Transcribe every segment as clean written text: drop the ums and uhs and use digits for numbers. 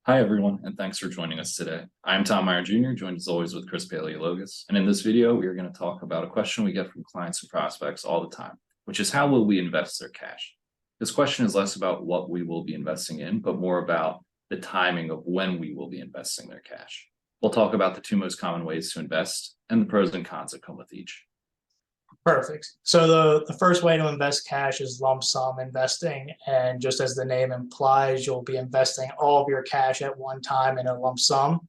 Hi, everyone, and thanks for joining us today. I'm Tom Meyer Jr., joined as always with Chris Paleologus. And in this video, we are going to talk about a question we get from clients and prospects all the time, which is how will we invest their cash? This question is less about what we will be investing in, but more about the timing of when we will be investing their cash. We'll talk about the two most common ways to invest and the pros and cons that come with each. Perfect. So the first way to invest cash is lump sum investing. And just as the name implies, you'll be investing all of your cash at one time in a lump sum.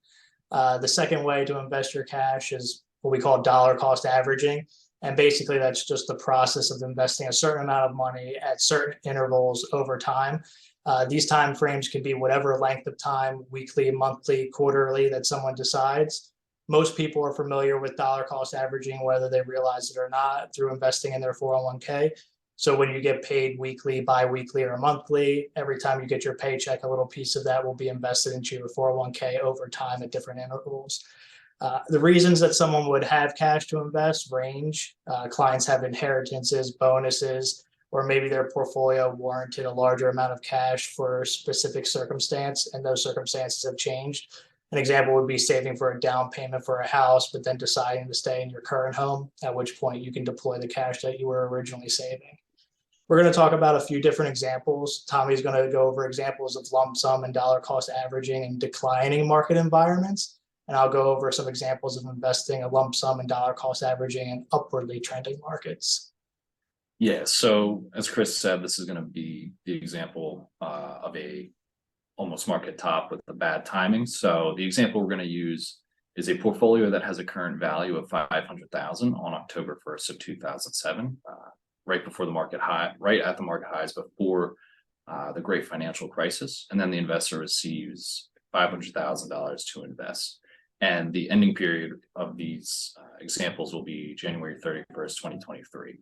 The second way to invest your cash is what we call dollar cost averaging. And basically, that's just the process of investing a certain amount of money at certain intervals over time. These time frames can be whatever length of time, weekly, monthly, quarterly, that someone decides. Most people are familiar with dollar cost averaging, whether they realize it or not, through investing in their 401k. So when you get paid weekly, bi-weekly, or monthly, every time you get your paycheck, a little piece of that will be invested into your 401k over time at different intervals. The reasons that someone would have cash to invest range. Clients have inheritances, bonuses, or maybe their portfolio warranted a larger amount of cash for a specific circumstance, and those circumstances have changed. An example would be saving for a down payment for a house, but then deciding to stay in your current home, at which point you can deploy the cash that you were originally saving. We're going to talk about a few different examples. Tommy's going to go over examples of lump sum and dollar cost averaging in declining market environments. And I'll go over some examples of investing a lump sum and dollar cost averaging in upwardly trending markets. Yeah, so as Chris said, this is going to be the example of a almost market top with the bad timing. So the example we're going to use is a portfolio that has a current value of 500,000 on October 1st of 2007, right before the market high, right at the market highs before the great financial crisis. And then the investor receives $500,000 to invest. And the ending period of these examples will be January 31st, 2023.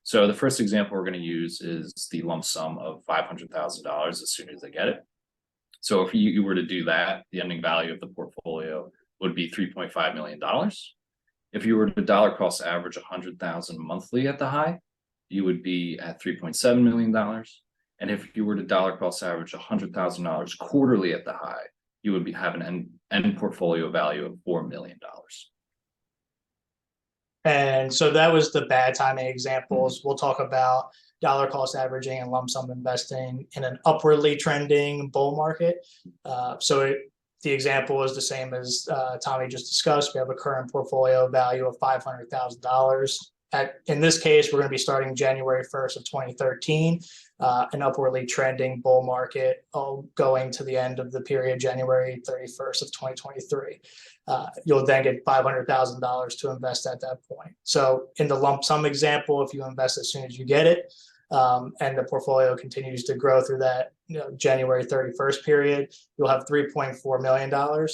So the first example we're going to use is the lump sum of $500,000 as soon as they get it. So if you were to do that, the ending value of the portfolio would be $3.5 million. If you were to dollar cost average 100,000 monthly at the high, you would be at $3.7 million. And if you were to dollar cost average $100,000 quarterly at the high, you would have an end portfolio value of $4 million. And so that was the bad timing examples. We'll talk about dollar cost averaging and lump sum investing in an upwardly trending bull market. The example is the same as Tommy just discussed. We have a current portfolio value of $500,000. In this case, we're going to be starting January 1st of 2013, an upwardly trending bull market, going to the end of the period, January 31st of 2023. You'll then get $500,000 to invest at that point. So in the lump sum example, if you invest as soon as you get it, and the portfolio continues to grow through that January 31st period, you'll have $3.4 million.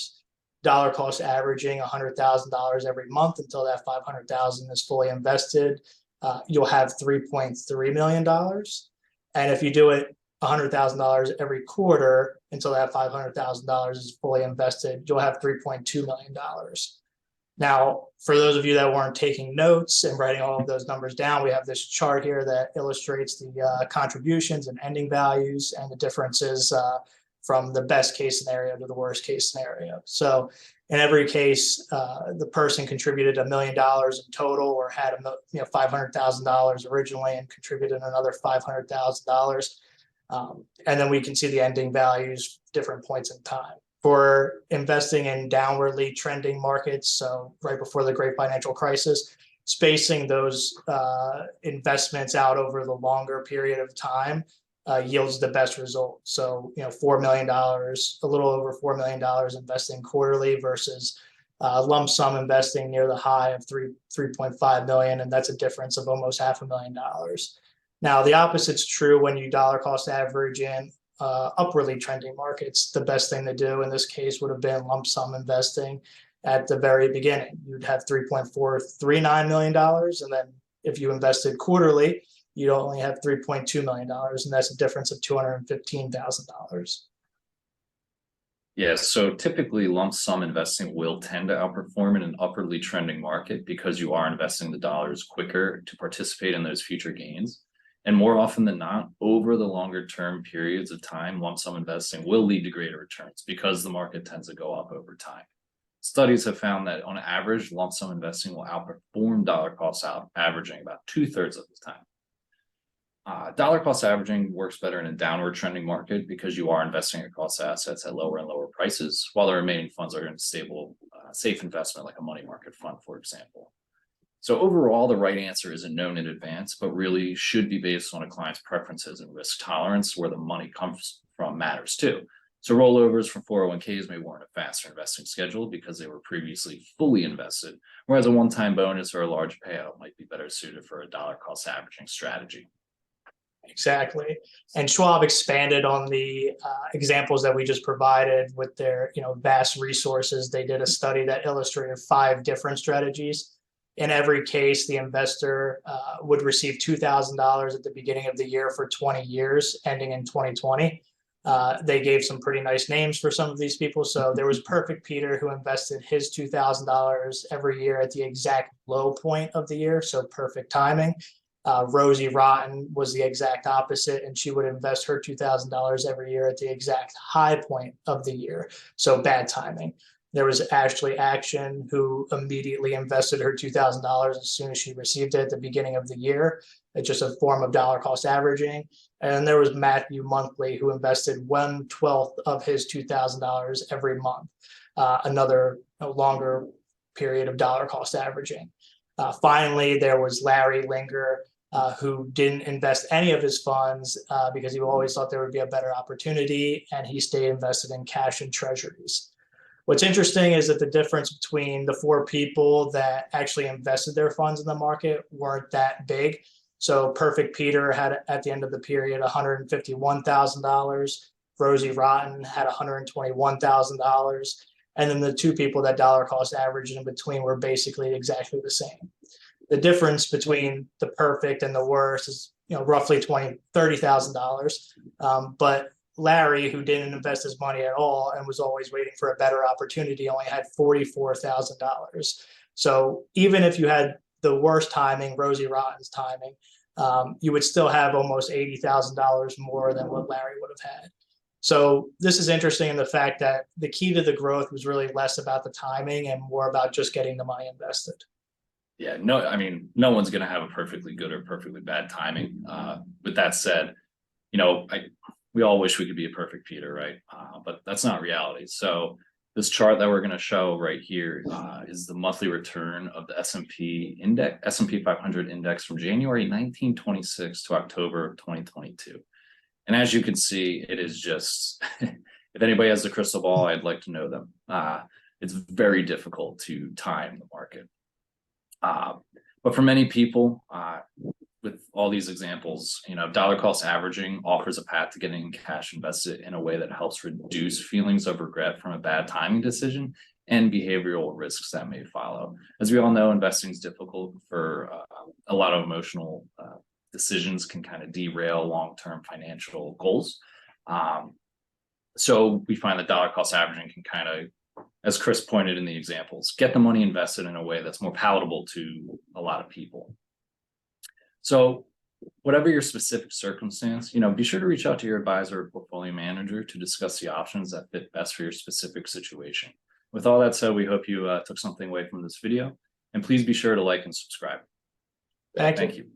Dollar cost averaging $100,000 every month until that $500,000 is fully invested, you'll have $3.3 million. And if you do it $100,000 every quarter until that $500,000 is fully invested, you'll have $3.2 million. Now, for those of you that weren't taking notes and writing all of those numbers down, we have this chart here that illustrates the contributions and ending values and the differences from the best case scenario to the worst case scenario. So in every case, the person contributed $1 million in total, or had $500,000 originally and contributed another $500,000. And then we can see the ending values, different points in time. For investing in downwardly trending markets, so right before the great financial crisis, spacing those investments out over the longer period of time yields the best result. So, $4 million, a little over $4 million investing quarterly versus lump sum investing near the high of 3.5 million, and that's a difference of almost $500,000. Now, the opposite's true when you dollar cost average in upwardly trending markets. The best thing to do in this case would have been lump sum investing at the very beginning. You'd have $3.439 million, and then if you invested quarterly, you'd only have $3.2 million, and that's a difference of $215,000. Yeah, so typically lump sum investing will tend to outperform in an upwardly trending market because you are investing the dollars quicker to participate in those future gains. And more often than not, over the longer term periods of time, lump sum investing will lead to greater returns because the market tends to go up over time. Studies have found that on average, lump sum investing will outperform dollar cost averaging about 2/3 of the time. Dollar cost averaging works better in a downward trending market because you are investing across assets at lower and lower prices, while the remaining funds are in a stable, safe investment like a money market fund, for example. So overall, the right answer isn't known in advance, but really should be based on a client's preferences and risk tolerance, where the money comes from matters too. So rollovers from 401ks may warrant a faster investing schedule because they were previously fully invested, whereas a one-time bonus or a large payout might be better suited for a dollar cost averaging strategy. Exactly. And Schwab expanded on the examples that we just provided with their, vast resources. They did a study that illustrated 5 different strategies. In every case, the investor would receive $2,000 at the beginning of the year for 20 years, ending in 2020. They gave some pretty nice names for some of these people. So there was Perfect Peter, who invested his $2,000 every year at the exact low point of the year. So perfect timing. Rosie Rotten was the exact opposite, and she would invest her $2,000 every year at the exact high point of the year. So bad timing. There was Ashley Action, who immediately invested her $2,000 as soon as she received it at the beginning of the year. It's just a form of dollar cost averaging. And there was Matthew Monthly, who invested 1/12 of his $2,000 every month. Another longer period of dollar cost averaging. Finally, there was Larry Linger, who didn't invest any of his funds because he always thought there would be a better opportunity, and he stayed invested in cash and treasuries. What's interesting is that the difference between the 4 people that actually invested their funds in the market weren't that big. So Perfect Peter had, at the end of the period, $151,000. Rosie Rotten had $121,000. And then the 2 people that dollar cost averaged in between were basically exactly the same. The difference between the perfect and the worst is, roughly $30,000. But Larry, who didn't invest his money at all and was always waiting for a better opportunity, only had $44,000. So even if you had the worst timing, Rosie Rotten's timing, you would still have almost $80,000 more than what Larry would have had. So this is interesting in the fact that the key to the growth was really less about the timing and more about just getting the money invested. Yeah, no one's going to have a perfectly good or perfectly bad timing. With that said, we all wish we could be a perfect Peter, right? But that's not reality. So this chart that we're going to show right here is the monthly return of the S&P 500 index from January 1926 to October 2022. And as you can see, it is just, if anybody has a crystal ball, I'd like to know them. It's very difficult to time the market. But for many people, with all these examples, dollar cost averaging offers a path to getting cash invested in a way that helps reduce feelings of regret from a bad timing decision and behavioral risks that may follow. As we all know, investing is difficult for a lot of emotional decisions can kind of derail long-term financial goals. So we find that dollar cost averaging can kind of, as Chris pointed in the examples, get the money invested in a way that's more palatable to a lot of people. So whatever your specific circumstance, be sure to reach out to your advisor or portfolio manager to discuss the options that fit best for your specific situation. With all that said, we hope you took something away from this video, and please be sure to like and subscribe. Thank you. Thank you.